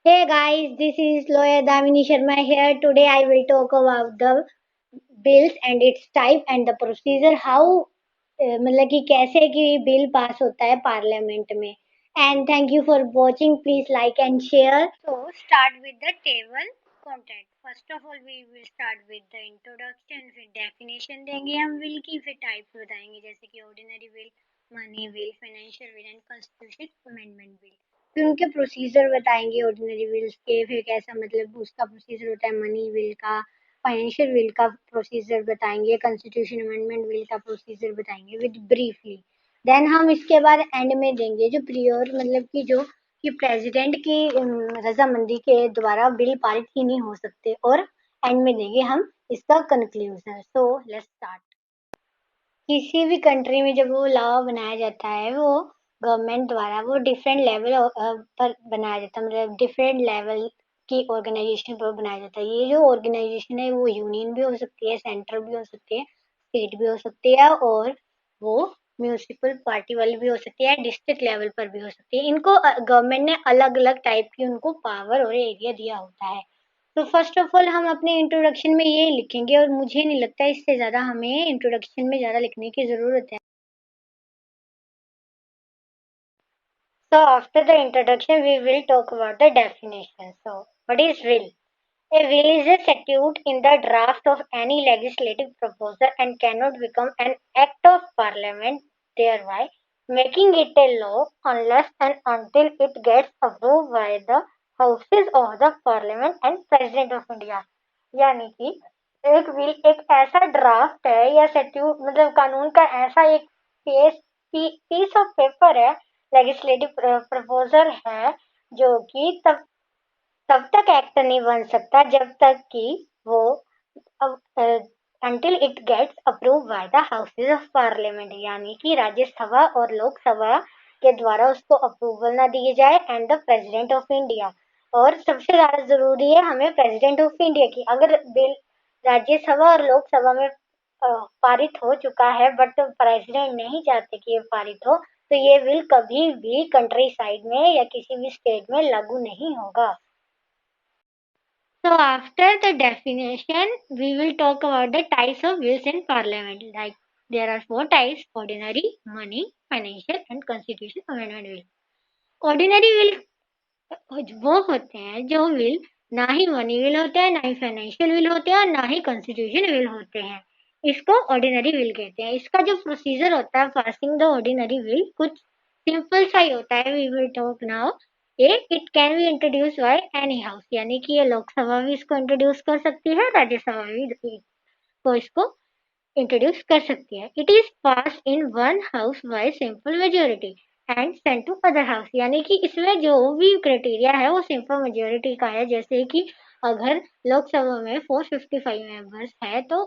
Hey guys, this is lawyer Damini Sharma here. Today I will talk about the bills and its type and the procedure how मतलब कि कैसे कि bill pass होता है parliament में. And thank you for watching. Please like and share. So start with the table content. First of all we will start with the introduction. फिर definition देंगे हम बिल की. फिर types बताएंगे जैसे कि ordinary bill, money bill, financial bill and constitution amendment bill. फिर उनके प्रोसीजर बताएंगे ऑर्डिनरी बिल्स के. फिर कैसा मतलब उसका प्रोसीजर होता है मनी बिल का, फाइनेंशियल बिल का प्रोसीजर बताएंगे, कॉन्स्टिट्यूशन अमेंडमेंट बिल का प्रोसीजर बताएंगे विद ब्रीफली. देन हम इसके बाद एंड में देंगे जो प्रियोर मतलब कि जो कि प्रेसिडेंट की रजामंदी के द्वारा बिल पारित ही नहीं हो सकते. और एंड में देंगे हम इसका कंक्लूजन. So let's start. किसी भी कंट्री में जब वो लॉ बनाया जाता है वो गवर्नमेंट द्वारा वो डिफरेंट लेवल पर बनाया जाता है. मतलब डिफरेंट लेवल की ऑर्गेनाइजेशन पर बनाया जाता है. ये जो ऑर्गेनाइजेशन है वो यूनियन भी हो सकती है, सेंट्रल भी हो सकती है, स्टेट भी हो सकती है और वो म्यूनिसिपल पार्टी वाली भी हो सकती है, डिस्ट्रिक्ट लेवल पर भी हो सकती है. इनको गवर्नमेंट ने अलग अलग टाइप की उनको पावर और एरिया दिया होता है. तो फर्स्ट ऑफ ऑल हम अपने इंट्रोडक्शन में ये लिखेंगे और मुझे नहीं लगता इससे ज़्यादा हमें इंट्रोडक्शन में ज़्यादा लिखने की ज़रूरत है. So after the introduction we will talk about the definition. So what is will? A will is a statute in the draft of any legislative proposal and cannot become an act of parliament, thereby making it a law unless and until it gets approved by the houses of the parliament and president of India. यानी कि एक will एक ऐसा draft है या statute मतलब कानून का ऐसा एक पीस ऑफ पेपर है, लेजिस्लेटिव प्रपोजल है जो कि तब तक एक्ट नहीं बन सकता जब तक कि वो until it gets approved by the houses of parliament. यानी कि राज्यसभा और लोकसभा के द्वारा उसको अप्रूवल ना दिए जाए and the president of India. और सबसे ज्यादा जरूरी है हमें प्रेसिडेंट ऑफ इंडिया की. अगर बिल राज्यसभा और लोकसभा में पारित हो चुका है बट प्रेसिडेंट नहीं चाहते कि ये पारित हो तो ये बिल कभी भी कंट्री साइड में या किसी भी स्टेट में लागू नहीं होगा. So after the definition, we will talk about the types of wills in parliament. Like there are four types: ordinary, money, financial and constitution amendment will. Ordinary will वो होते हैं जो विल ना ही मनी विल होते हैं, ना ही financial will होते हैं और ना ही कॉन्स्टिट्यूशन विल होते हैं. इसको ऑर्डिनरी विल कहते हैं. इसका जो प्रोसीजर होता है पासिंग द ऑर्डिनरी विल कुछ सिंपल सा ही होता है. We will talk now. ये it can be introduce by any house. यानी कि ये लोकसभा भी इसको इंट्रोड्यूस कर सकती है, राज्यसभा भी को इसको इंट्रोड्यूस कर सकती है. It is pass in one house by simple majority and send to other house. यानी कि इसमें जो भी क्राइटेरिया है वो सिंपल मेजोरिटी का है. जैसे कि अगर लोकसभा में 455 मेंबर्स है तो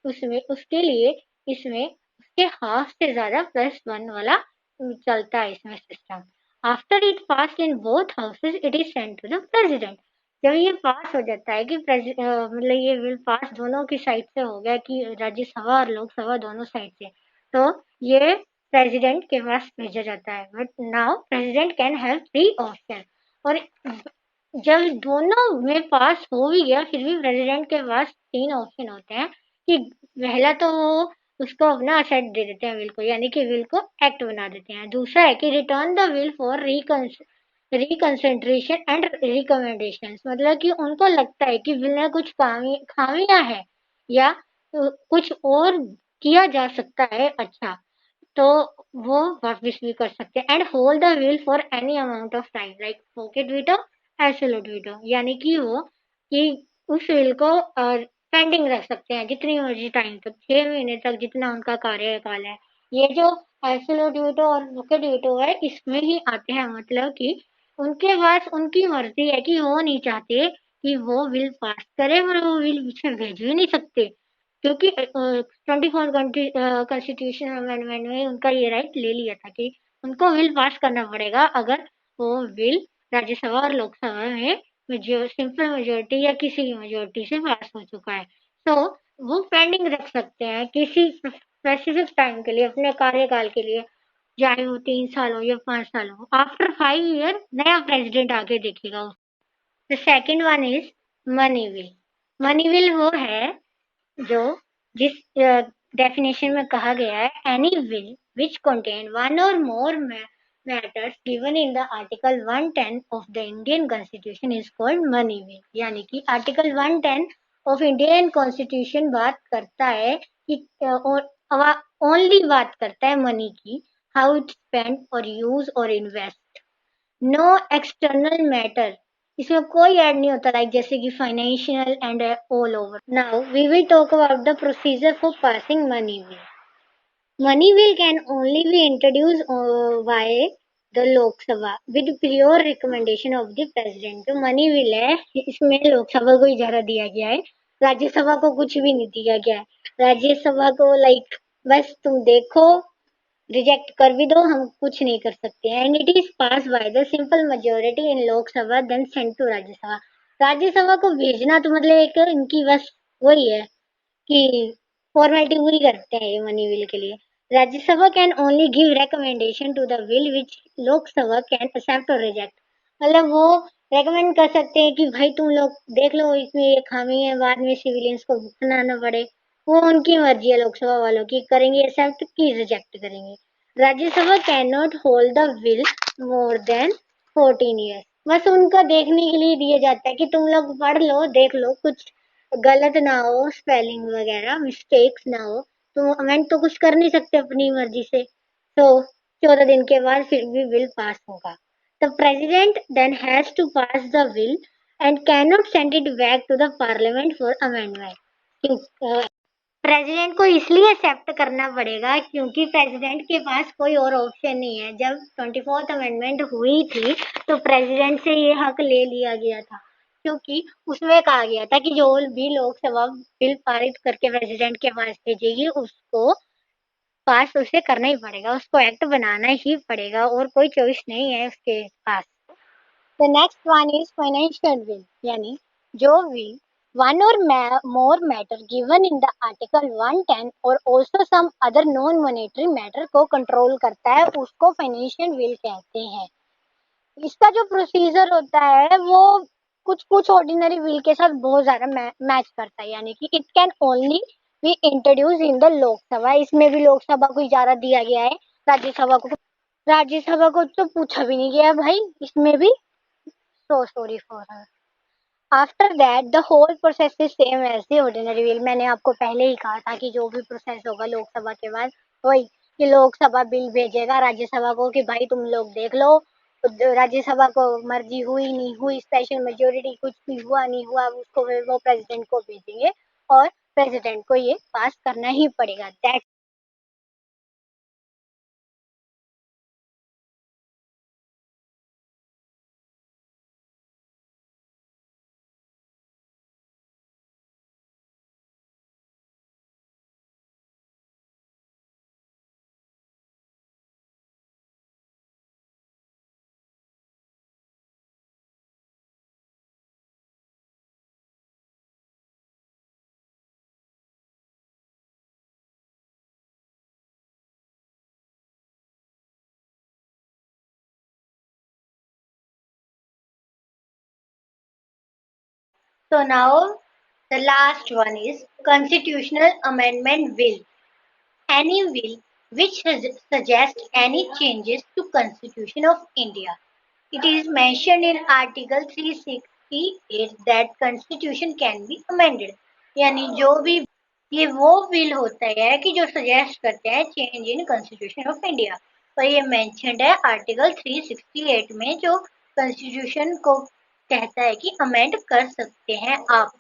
उसमें उसके लिए इसमें उसके हाफ से ज्यादा +1 वाला चलता है इसमें system. After it pass in both houses it is send to the president. जब ये पास हो जाता है कि मतलब ये बिल पास दोनों की साइड से हो गया कि राज्यसभा और लोकसभा दोनों साइड से, तो ये प्रेसिडेंट के पास भेजा जाता है. But now president can have 3 option. और जब दोनों में पास हो भी गया फिर भी प्रेसिडेंट के पास 3 ऑप्शन होते हैं कि पहला तो वो उसको अपना असेट दे देते हैं विल को, यानी कि विल को एक्ट बना देते हैं. दूसरा है कि return the will for reconsideration and recommendation. मतलब कि उनको लगता है कि बिल में कुछ खामियां है या कुछ और किया जा सकता है अच्छा, तो वो वापिस भी कर सकते हैं. And hold the will for any amount of time like pocket veto, absolute veto. यानी कि वो कि उस विल को पेंडिंग रख सकते हैं जितनी मर्जी टाइम तक, 6 महीने तक जितना उनका कार्यकाल है. ये जो एब्सोल्यूट वीटो और पॉकेट वीटो है इसमें ही आते हैं. मतलब कि उनके पास उनकी मर्जी है कि वो नहीं चाहते कि वो बिल पास करे और वो बिल पीछे भेज भी नहीं सकते क्योंकि 24 कॉन्स्टिट्यूशन अमेंडमेंट में उनका ये राइट ले लिया था कि उनको बिल पास करना पड़ेगा अगर वो बिल राज्यसभा और लोकसभा में सिंपल मेजोरिटी या किसी भी मेजोरिटी से पास हो चुका है. तो वो पेंडिंग रख सकते हैं किसी स्पेसिफिक टाइम के लिए, अपने कार्यकाल के लिए. चाहे वो 3 साल हो या 5 साल हो, आफ्टर 5 ईयर नया प्रेसिडेंट आके देखेगा। The second one is money bill. Money bill वो है जो जिस डेफिनेशन में कहा गया है, any bill which contain one और more matters given in the article 110 of the Indian constitution is called money bill. यानी कि आर्टिकल 110 ऑफ इंडियन कॉन्स्टिट्यूशन बात करता है कि ओनली बात करता है मनी की, हाउ इट स्पेंड और यूज और इन्वेस्ट। नो एक्सटर्नल मैटर इसमें कोई ऐड नहीं होता, लाइक जैसे कि financial and all over. Now we will talk about the procedure for passing money bill. Money bill can only be introduced by the Lok Sabha with prior recommendation of the president। जो money bill है इसमें लोकसभा को इजारा दिया गया है, राज्यसभा को कुछ भी नहीं दिया गया है। राज्यसभा को लाइक बस तुम देखो, रिजेक्ट कर भी दो, हम कुछ नहीं कर सकते। And it is pass by the simple majority in Lok Sabha then send to Rajya Sabha. Rajya Sabha को भेजना तो मतलब एक इनकी बस वही है कि फॉर्मेलिटी पूरी करते हैं ये मनी बिल के लिए। Rajya Sabha can only give recommendation to the bill which Lok Sabha can accept और रिजेक्ट। मतलब वो रेकमेंड कर सकते हैं कि भाई तुम लोग देख लो इसमें ये खामी है, बाद में सिविलियंस को भुगतना ना पड़े। वो उनकी मर्जी है लोकसभा वालों की, करेंगे एक्सेप्ट की रिजेक्ट करेंगे। Rajya Sabha can not hold the bill more than 14 years. बस उनका देखने के लिए दिया जाता है कि तुम लोग पढ़ लो, देख लो, कुछ गलत ना हो, स्पेलिंग वगैरह मिस्टेक्स ना हो। तो अमेंड तो कुछ कर नहीं सकते अपनी मर्जी से। तो 14 दिन के बाद फिर भी बिल पास होगा। The president then has to pass the bill and can not send it back to the parliament for amendment. President को इसलिए एक्सेप्ट करना पड़ेगा क्योंकि प्रेसिडेंट के पास कोई और ऑप्शन नहीं है। जब 24th अमेंडमेंट हुई थी तो प्रेसिडेंट से ये हक ले लिया गया था, क्योंकि उसमें कहा गया था कि जो भी लोकसभा बिल पारित करके प्रेसिडेंट के पास भेजेगी उसको पास उसे करना ही पड़ेगा, उसको एक्ट बनाना ही पड़ेगा और कोई चॉइस नहीं है उसके पास। The next one is financial will, यानी जो will one or more matter given in the article 110 और also some other non monetary matter को कंट्रोल करता है, उसको फाइनेंशियल विल कहते हैं। इसका जो प्रोसीजर होता है वो कुछ कुछ ऑर्डिनरी विल के साथ बहुत ज्यादा मैच करता है। यानी कि it can only be introduce in the Lok Sabha. इसमें भी लोकसभा को इजारा दिया गया है, राज्यसभा को तो पूछा भी नहीं गया भाई इसमें भी। So sorry for her. After that the whole process is same as the ordinary bill. मैंने आपको पहले ही कहा था कि जो भी प्रोसेस होगा लोकसभा के बाद वही, कि लोकसभा बिल भेजेगा राज्यसभा को कि भाई तुम लोग देख लो। तो राज्यसभा को मर्जी हुई नहीं हुई, स्पेशल मेजोरिटी कुछ भी हुआ नहीं हुआ, उसको वो प्रेसिडेंट को भेजेंगे और प्रेसिडेंट को ये पास करना ही पड़ेगा। That so now the last one is constitutional amendment bill। Any bill which suggests any changes to Constitution of India। It is mentioned in Article 368 that Constitution can be amended। यानी जो भी ये वो बिल होता है कि जो suggest करते हैं change in constitution of India. तो ये मेंशन्ड है आर्टिकल 368 में, जो कॉन्स्टिट्यूशन को कहता है कि अमेंड कर सकते हैं आप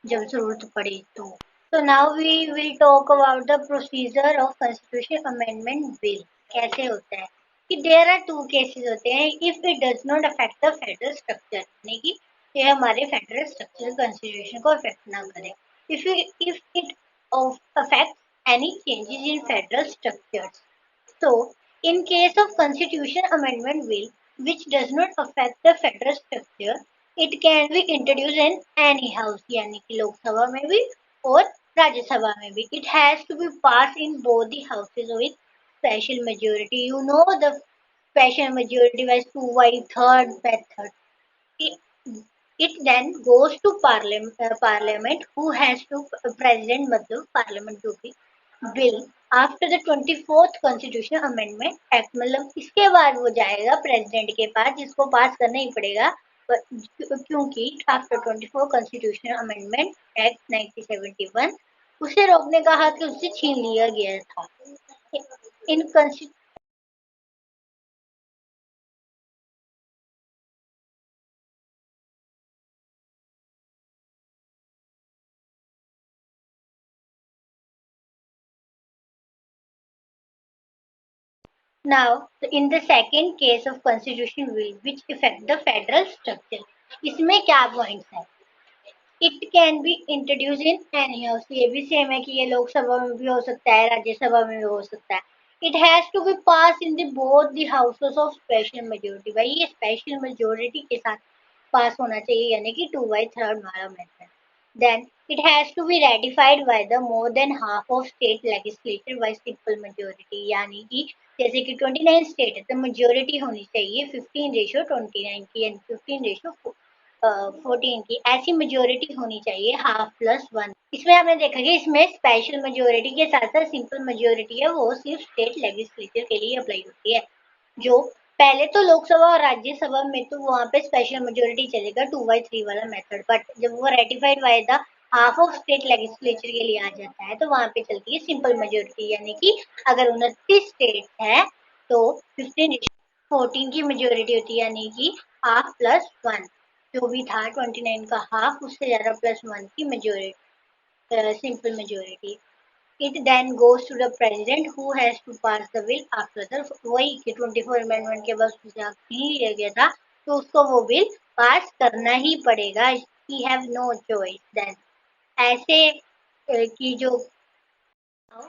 जब जरूरत पड़े तो। So now we will talk about the procedure of constitution amendment bill। कैसे होता है कि there are two cases होते हैं if it does not affect the federal structure, यानी कि ये हमारे फेडरल स्ट्रक्चर कॉन्स्टिट्यूशन को अफेक्ट ना करे। if it affects any changes in federal structures। So in case of constitution amendment bill which does not affect the federal structure, it can be introduced in any house, यानी कि लोकसभा में भी और राज्यसभा में भी। It has to be passed in both the houses of it special majority. You know the special majority was 2/3 method. It, it then goes to parliament who has to president मतलब parliament जो भी bill after the 24th constitution amendment act मतलब इसके बाद वो जाएगा president के पास जिसको पास करना ही पड़ेगा क्योंकि आफ्टर 24 कॉन्स्टिट्यूशन अमेंडमेंट एक्ट 1971 उसे रोकने का हक उससे छीन लिया गया था इन Now, in the second case of constitution bill which affect the federal structure, इसमें क्या पॉइंट्स है? It can be introduce in any house ये भी सेम है कि ये लोकसभा में भी हो सकता है राज्यसभा में भी हो सकता है it has to be pass in the both the houses of special majority भाई ये स्पेशल मेजोरिटी के साथ पास होना चाहिए यानी कि 2/3 वाला method then it has to be ratified by the more than half of state legislature by simple majority यानी कि जैसे कि 29 स्टेट है तो मेजोरिटी होनी चाहिए 15:29 की यानी 15:4 14 की ऐसी मेजोरिटी होनी चाहिए हाफ प्लस वन इसमें हमने देखा कि इसमें स्पेशल मेजोरिटी के साथ साथ सिंपल मेजोरिटी है वो सिर्फ स्टेट लेजिस्लेचर के लिए अप्लाई होती है जो पहले तो लोकसभा और राज्यसभा में तो वहाँ पे स्पेशल मेजोरिटी चलेगा 2/3 वाला मेथड बट जब वो ratified by the half of state legislature के लिए आ जाता है तो वहाँ पे चलती है सिंपल मेजोरिटी यानी कि अगर 29 स्टेट है तो 15:14 की मेजोरिटी होती है यानी कि हाफ प्लस वन जो भी था 29 का हाफ उससे ज्यादा प्लस वन की majority simple majority it then goes to the president who has to pass the bill after the वही कि 24 अमेंडमेंट के बाद उसे नहीं लिया गया था तो उसको वो बिल पास करना ही पड़ेगा he have no choice then ऐसे की जो Now,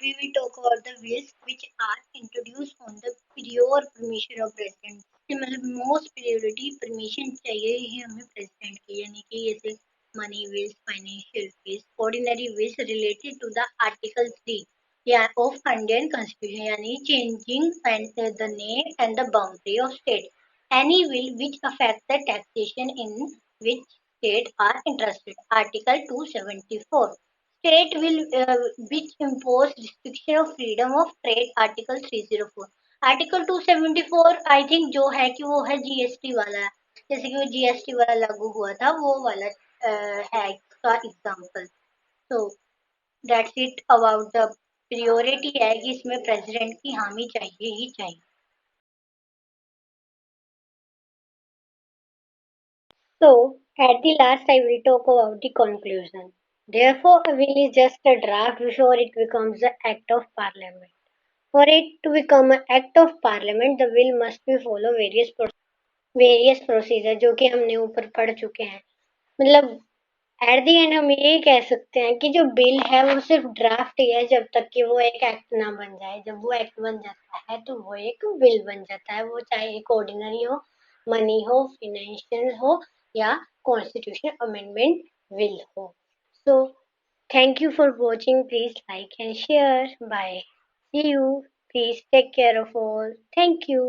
we will talk about the bills which are introduced on the prior permission of president. मतलब मोस्ट प्रायोरिटी परमिशन चाहिए ही हमें प्रेसिडेंट की यानी कि जैसे money bills financial bills ordinary bills related to the article 3 या ऑफ इंडियन कॉन्स्टिट्यूशन यानी changing the name and the boundary of state any bill which affect the taxation in which state are interested article 274 state will which impose restriction of freedom of trade article 304 article 274 I think जो है कि वो है GST वाला जैसे कि वो GST वाला लागू हुआ था वो वाला है इसका example so that's it about the priority है कि इसमें प्रेसिडेंट की हामी चाहिए ही चाहिए So, at the last, I will talk about the conclusion. Therefore, a will is just a draft before it becomes an act of parliament. For it to become an act of parliament, the will must be follow various procedure जो कि हमने ऊपर पढ़ चुके हैं मतलब at the end हम ये कह सकते हैं कि जो बिल है वो सिर्फ ड्राफ्ट ही है जब तक कि वो एक एक्ट ना बन जाए जब वो एक्ट बन जाता है तो वो एक बिल बन जाता है वो चाहे एक ऑर्डिनरी हो मनी हो फाइनेंशियल हो या कॉन्स्टिट्यूशन अमेंडमेंट बिल हो so thank you for watching please like and share bye see you please take care of all thank you